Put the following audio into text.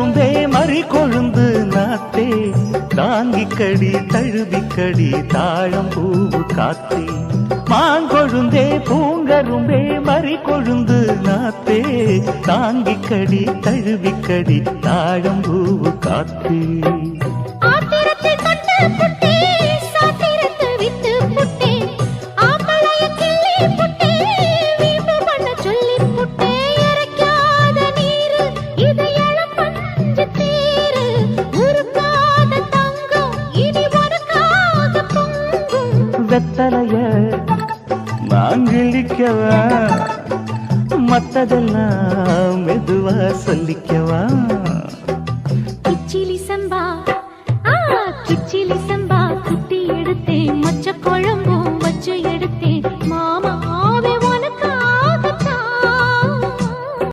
மாங்கொழுந்தே மறி கொழுந்து நாத்தே தாங்கிக்கடி தழுவிக்கடி தாழம் பூவு காத்தே மாங்கொழுந்தே பூங்கரும்பே மறி கொழுந்து நாத்தே தாங்கிக்கடி தழுவிக்கடி தாழம் பூவு காத்தே வெத்தலைய நான் கிழிக்கவா மத்ததெல்லாம் மெதுவா சொல்லிக்கவா கிச்சிலி சம்பா கிச்சிலி சம்பா குட்டி எடுத்தேன் மொச்ச குழம்பும் வச்சு எடுத்தேன் மாமா